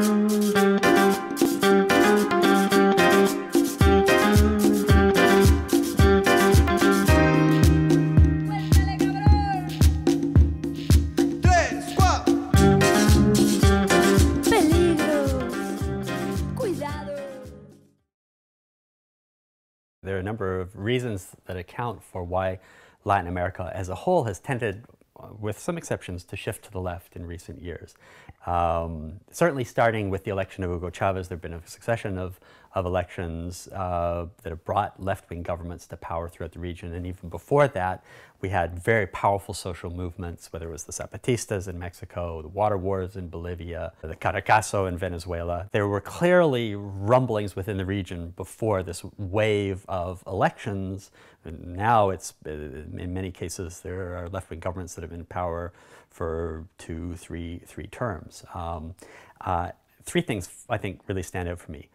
There are a number of reasons that account for why Latin America as a whole has tended, with some exceptions, to shift to the left in recent years. Certainly starting with the election of Hugo Chavez, there have been a succession of elections that have brought left-wing governments to power throughout the region. And even before that, we had very powerful social movements, whether it was the Zapatistas in Mexico, the water wars in Bolivia, the Caracazo in Venezuela. There were clearly rumblings within the region before this wave of elections. And now it's, in many cases, there are left-wing governments that have been in power for three terms. Three things I think really stand out for me.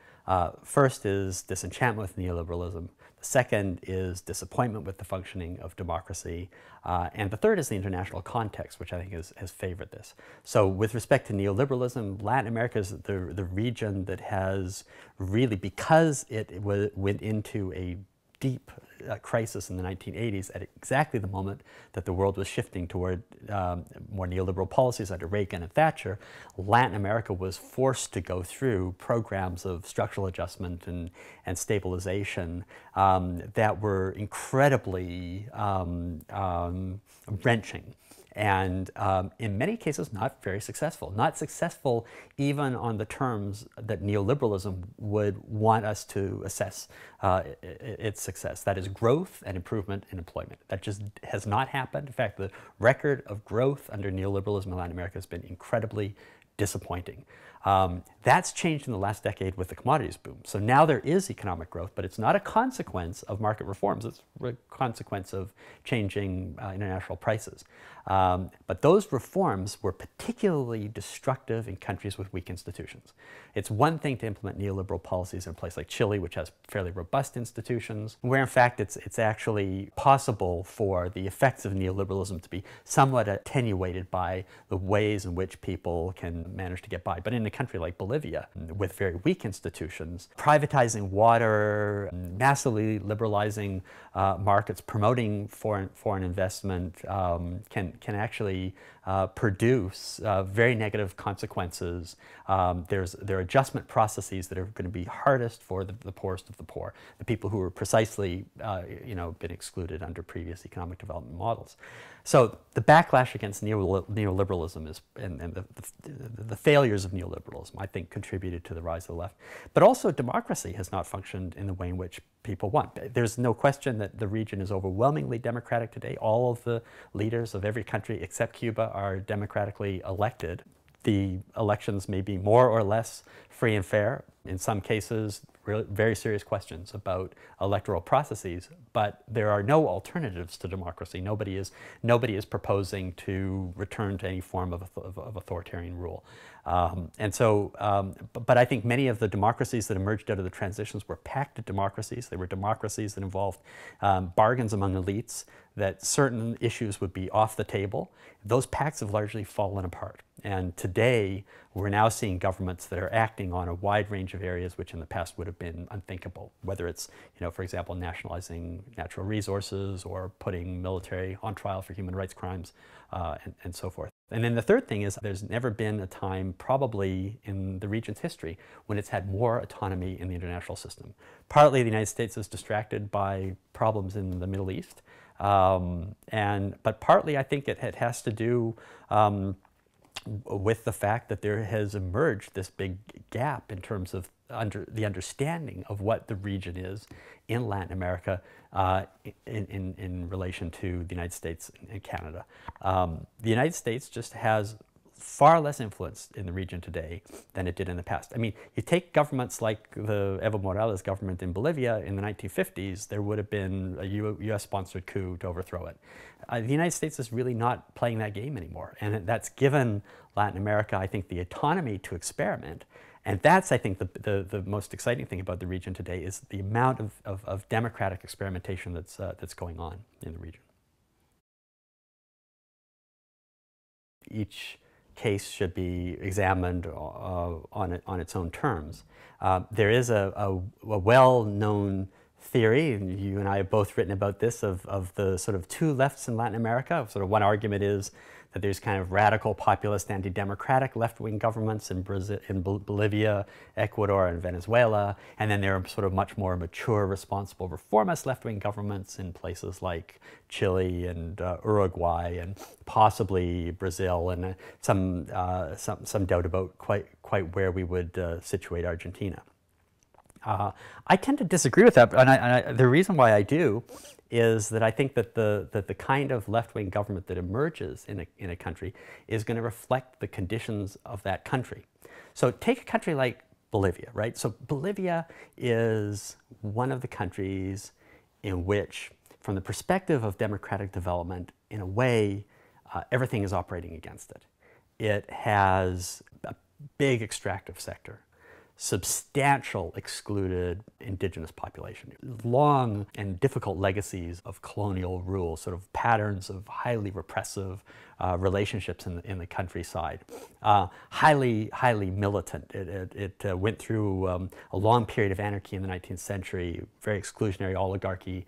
First is disenchantment with neoliberalism. The second is disappointment with the functioning of democracy. And the third is the international context, which I think has favored this. So with respect to neoliberalism, Latin America is the region that has really, because it went into a deep crisis in the 1980s at exactly the moment that the world was shifting toward more neoliberal policies under Reagan and Thatcher, Latin America was forced to go through programs of structural adjustment and stabilization that were incredibly wrenching. And in many cases, not very successful. Not successful even on the terms that neoliberalism would want us to assess its success. That is growth and improvement in employment. That just has not happened. In fact, the record of growth under neoliberalism in Latin America has been incredibly disappointing. That's changed in the last decade with the commodities boom. So now there is economic growth, but it's not a consequence of market reforms. It's a consequence of changing international prices. But those reforms were particularly destructive in countries with weak institutions. It's one thing to implement neoliberal policies in a place like Chile, which has fairly robust institutions, where in fact it's actually possible for the effects of neoliberalism to be somewhat attenuated by the ways in which people can manage to get by. But in a country like Bolivia, with very weak institutions, privatizing water, massively liberalizing markets, promoting foreign investment can actually produce very negative consequences. There are adjustment processes that are going to be hardest for the poorest of the poor, the people who were precisely been excluded under previous economic development models. So the backlash against neoliberalism and the failures of neoliberalism, I think, contributed to the rise of the left. But also democracy has not functioned in the way in which people want. There's no question that the region is overwhelmingly democratic today. All of the leaders of every country except Cuba are democratically elected. The elections may be more or less free and fair. In some cases, very serious questions about electoral processes, but there are no alternatives to democracy. Nobody is proposing to return to any form of authoritarian rule. But I think many of the democracies that emerged out of the transitions were pact democracies. They were democracies that involved bargains among elites, that certain issues would be off the table. Those pacts have largely fallen apart. And today, we're now seeing governments that are acting on a wide range of areas which in the past would have been unthinkable, whether it's, for example, nationalizing natural resources or putting military on trial for human rights crimes and so forth. And then the third thing is there's never been a time, probably in the region's history, when it's had more autonomy in the international system. Partly the United States is distracted by problems in the Middle East, but partly I think it has to do with the fact that there has emerged this big gap in terms of the understanding of what the region is in Latin America in relation to the United States and Canada. The United States just has far less influence in the region today than it did in the past. I mean, you take governments like the Evo Morales government in Bolivia in the 1950s, there would have been a US-sponsored coup to overthrow it. The United States is really not playing that game anymore, and that's given Latin America, I think, the autonomy to experiment. And that's, I think, the most exciting thing about the region today is the amount of democratic experimentation that's going on in the region. Each case should be examined on its own terms. There is a well-known theory, and you and I have both written about this, of the sort of two lefts in Latin America. Sort of one argument is that there's kind of radical, populist, anti-democratic left-wing governments in Bolivia, Ecuador, and Venezuela, and then there are sort of much more mature, responsible, reformist left-wing governments in places like Chile and Uruguay and possibly Brazil, and some doubt about quite where we would situate Argentina. I tend to disagree with that, and the reason why I do is that I think that the kind of left-wing government that emerges in a country is going to reflect the conditions of that country. So take a country like Bolivia, right? So Bolivia is one of the countries in which, from the perspective of democratic development, in a way, everything is operating against it. It has a big extractive sector, substantial excluded indigenous population, long and difficult legacies of colonial rule, sort of patterns of highly repressive relationships in the countryside, highly militant. It went through a long period of anarchy in the 19th century, very exclusionary oligarchy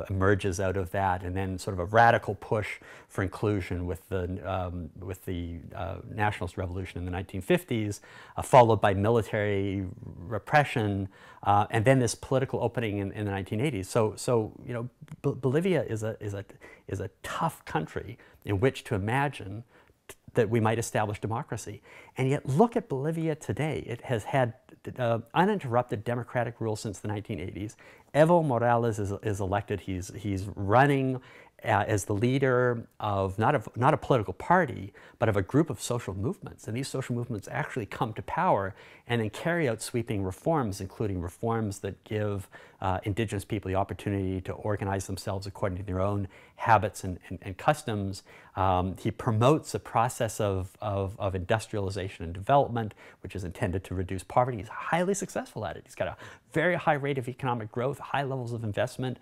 emerges out of that, and then sort of a radical push for inclusion with the nationalist revolution in the 1950s, followed by military repression, and then this political opening in the 1980s. So you know, Bolivia is a tough country in which to imagine that we might establish democracy. And yet look at Bolivia today. It has had uninterrupted democratic rule since the 1980s. Evo Morales is elected. He's running as the leader of not a political party, but of a group of social movements. And these social movements actually come to power and then carry out sweeping reforms, including reforms that give indigenous people the opportunity to organize themselves according to their own habits and customs. He promotes a process of industrialization and development, which is intended to reduce poverty. He's highly successful at it. He's got a very high rate of economic growth, high levels of investment.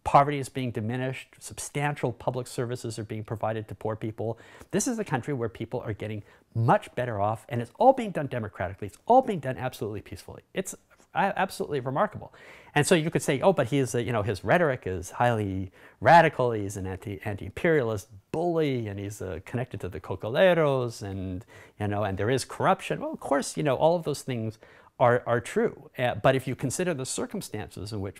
Poverty is being diminished. Substantial public services are being provided to poor people. This is a country where people are getting much better off, and it's all being done democratically. It's all being done absolutely peacefully. It's absolutely remarkable. And so you could say, oh, but he's you know, his rhetoric is highly radical. He's an anti-imperialist bully, and he's connected to the cocoleros, and you know, and there is corruption. Well, of course, you know, all of those things are true. But if you consider the circumstances in which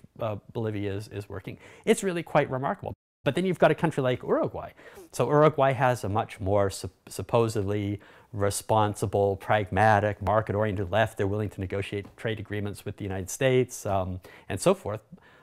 Bolivia is working, it's really quite remarkable. But then you've got a country like Uruguay. So Uruguay has a much more supposedly responsible, pragmatic, market-oriented left. They're willing to negotiate trade agreements with the United States and so forth.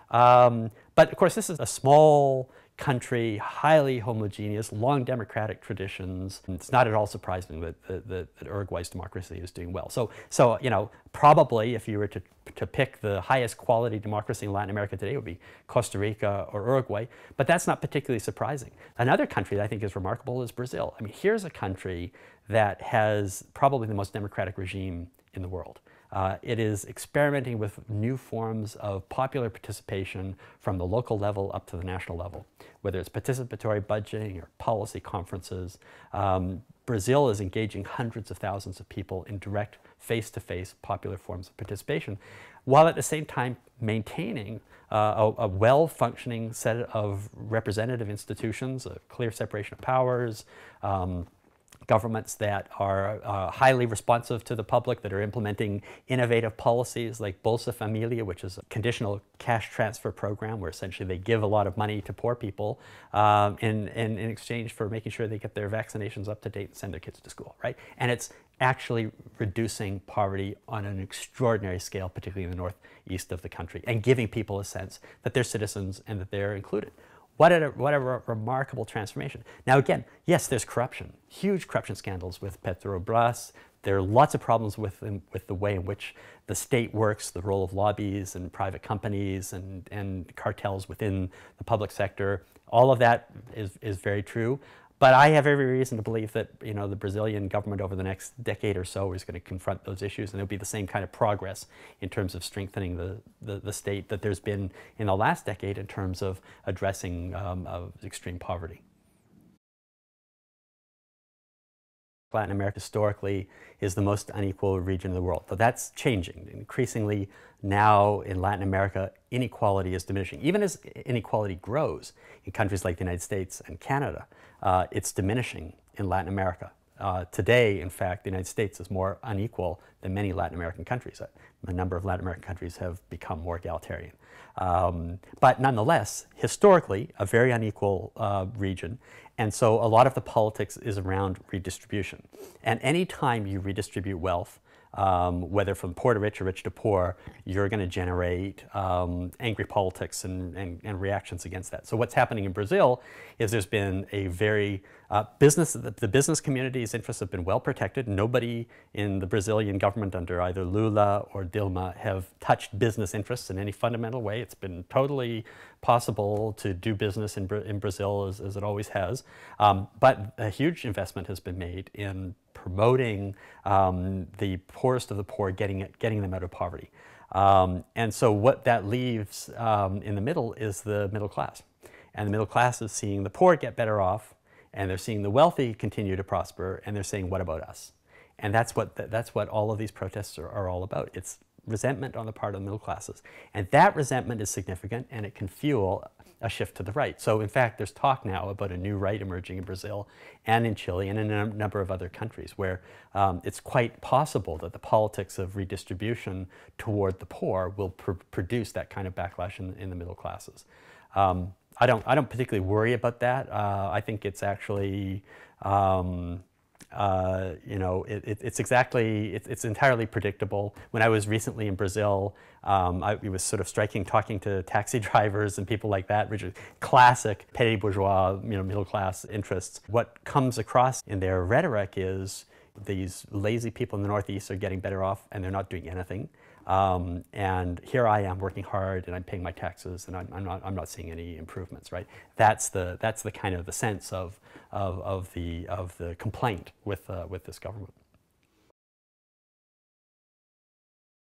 But of course, this is a small country, highly homogeneous, long democratic traditions. And it's not at all surprising that Uruguay's democracy is doing well. So you know, probably if you were to pick the highest quality democracy in Latin America today, it would be Costa Rica or Uruguay. But that's not particularly surprising. Another country that I think is remarkable is Brazil. I mean, here's a country that has probably the most democratic regime in the world. It is experimenting with new forms of popular participation from the local level up to the national level, whether it's participatory budgeting or policy conferences. Brazil is engaging hundreds of thousands of people in direct face-to-face popular forms of participation, while at the same time maintaining a well-functioning set of representative institutions, a clear separation of powers, governments that are highly responsive to the public, that are implementing innovative policies like Bolsa Familia, which is a conditional cash transfer program where essentially they give a lot of money to poor people in exchange for making sure they get their vaccinations up to date and send their kids to school, right? And it's actually reducing poverty on an extraordinary scale, particularly in the northeast of the country, and giving people a sense that they're citizens and that they're included. What a remarkable transformation. Now again, yes, there's corruption, huge corruption scandals with Petrobras. There are lots of problems with the way in which the state works, the role of lobbies and private companies and cartels within the public sector. All of that is very true. But I have every reason to believe that, you know, the Brazilian government over the next decade or so is going to confront those issues, and there'll be the same kind of progress in terms of strengthening the state that there's been in the last decade in terms of addressing extreme poverty. Latin America historically is the most unequal region of the world. But that's changing. Increasingly now in Latin America, inequality is diminishing. Even as inequality grows in countries like the United States and Canada, it's diminishing in Latin America. Today, in fact, the United States is more unequal than many Latin American countries. A number of Latin American countries have become more egalitarian. But nonetheless, historically, a very unequal region. And so a lot of the politics is around redistribution. And any time you redistribute wealth, whether from poor to rich or rich to poor, you're going to generate angry politics and reactions against that. So what's happening in Brazil is there's been a very the business community's interests have been well protected. Nobody in the Brazilian government under either Lula or Dilma have touched business interests in any fundamental way. It's been totally possible to do business in Brazil as it always has. But a huge investment has been made in promoting the poorest of the poor, getting them out of poverty. And so what that leaves in the middle is the middle class. And the middle class is seeing the poor get better off, and they're seeing the wealthy continue to prosper, and they're saying, what about us? And that's what all of these protests are all about. It's resentment on the part of the middle classes. And that resentment is significant, and it can fuel a shift to the right. So in fact, there's talk now about a new right emerging in Brazil and in Chile and in a number of other countries where it's quite possible that the politics of redistribution toward the poor will produce that kind of backlash in the middle classes. I don't particularly worry about that. I think it's actually, it's entirely predictable. When I was recently in Brazil, it was sort of striking talking to taxi drivers and people like that, which is classic petty bourgeois, middle class interests. What comes across in their rhetoric is these lazy people in the Northeast are getting better off and they're not doing anything. And here I am working hard and I'm paying my taxes and I'm not seeing any improvements, right? That's the kind of the sense of the complaint with this government.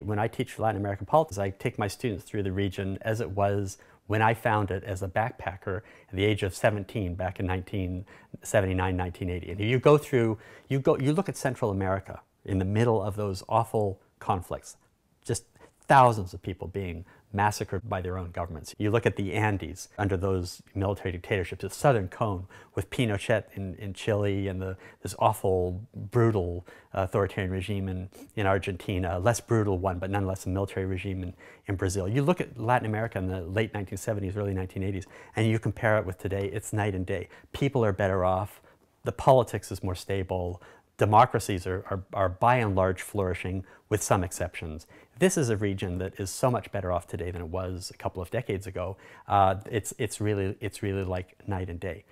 When I teach Latin American politics, I take my students through the region as it was when I found it as a backpacker at the age of 17 back in 1979, 1980. And you look at Central America in the middle of those awful conflicts, just thousands of people being massacred by their own governments. You look at the Andes under those military dictatorships, the Southern Cone with Pinochet in Chile and this awful, brutal authoritarian regime in Argentina, a less brutal one, but nonetheless a military regime in Brazil. You look at Latin America in the late 1970s, early 1980s, and you compare it with today, it's night and day. People are better off, the politics is more stable, democracies are by and large flourishing with some exceptions. This is a region that is so much better off today than it was a couple of decades ago. It's really like night and day.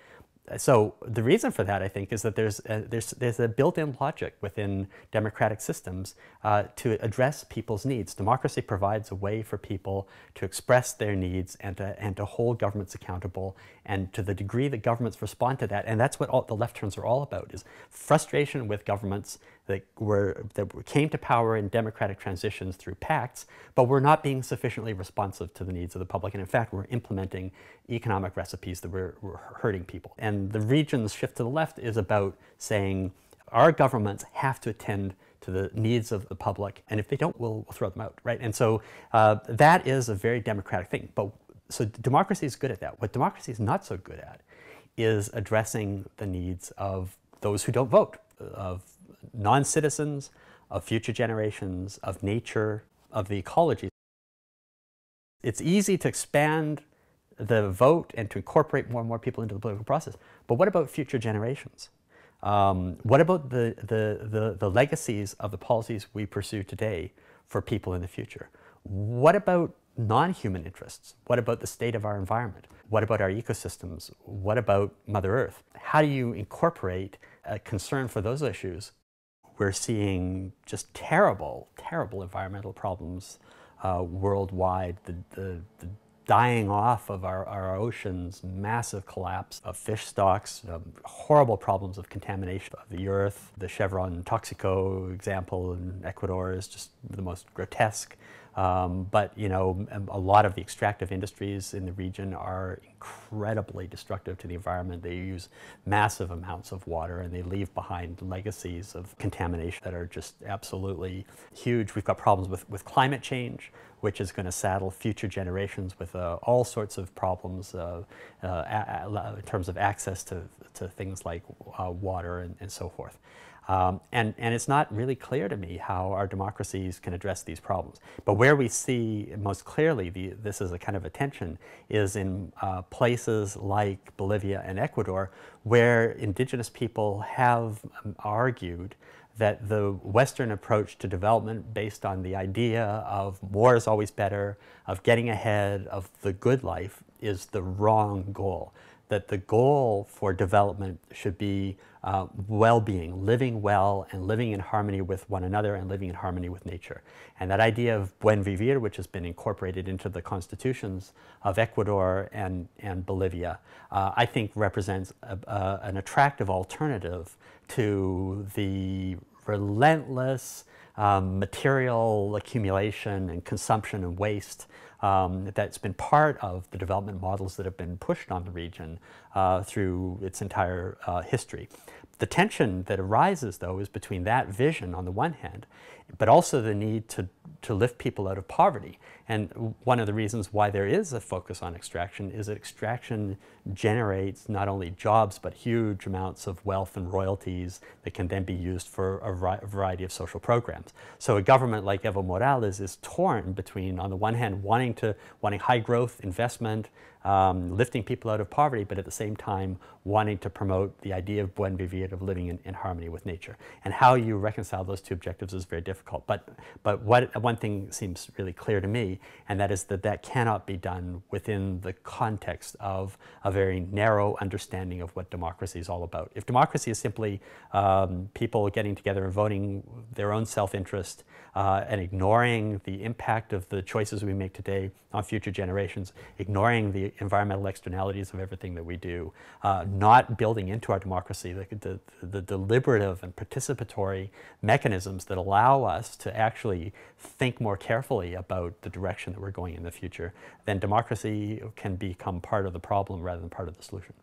So the reason for that, I think, is that there's a built-in logic within democratic systems to address people's needs. Democracy provides a way for people to express their needs and to hold governments accountable. And to the degree that governments respond to that, and that's what the left turns are all about, is frustration with governments that came to power in democratic transitions through pacts, but we're not being sufficiently responsive to the needs of the public. And in fact, we're implementing economic recipes that we're hurting people. And the region's shift to the left is about saying our governments have to attend to the needs of the public, and if they don't, we'll throw them out, right? And so that is a very democratic thing. So democracy is good at that. What democracy is not so good at is addressing the needs of those who don't vote, of non-citizens, of future generations, of nature, of the ecology. It's easy to expand the vote and to incorporate more and more people into the political process. But what about future generations? What about the legacies of the policies we pursue today for people in the future? What about non-human interests? What about the state of our environment? What about our ecosystems? What about Mother Earth? How do you incorporate a concern for those issues? We're seeing just terrible, terrible environmental problems worldwide. The dying off of our oceans, massive collapse of fish stocks, horrible problems of contamination of the earth. The Chevron Toxico example in Ecuador is just the most grotesque. But you know, a lot of the extractive industries in the region are incredibly destructive to the environment. They use massive amounts of water, and they leave behind legacies of contamination that are just absolutely huge. We've got problems with climate change, which is going to saddle future generations with all sorts of problems in terms of access to things like water and so forth. And it's not really clear to me how our democracies can address these problems. But where we see most clearly this is a kind of a tension is in places like Bolivia and Ecuador, where indigenous people have argued that the Western approach to development, based on the idea of more is always better, of getting ahead, of the good life, is the wrong goal. That the goal for development should be well-being, living well and living in harmony with one another and living in harmony with nature. And that idea of buen vivir, which has been incorporated into the constitutions of Ecuador and Bolivia, I think represents an attractive alternative to the relentless material accumulation and consumption and waste that's been part of the development models that have been pushed on the region through its entire history. The tension that arises, though, is between that vision on the one hand, but also the need to lift people out of poverty. And one of the reasons why there is a focus on extraction is that extraction generates not only jobs, but huge amounts of wealth and royalties that can then be used for a variety of social programs. So a government like Evo Morales is torn between, on the one hand, wanting high growth investment, lifting people out of poverty, but at the same time wanting to promote the idea of buen vivir, of living in harmony with nature. And how you reconcile those two objectives is very difficult. But one thing seems really clear to me, and that is that cannot be done within the context of a very narrow understanding of what democracy is all about. If democracy is simply people getting together and voting their own self-interest and ignoring the impact of the choices we make today on future generations, ignoring the environmental externalities of everything that we do, not building into our democracy the deliberative and participatory mechanisms that allow us to actually think more carefully about the direction that we're going in the future, then democracy can become part of the problem rather than part of the solution.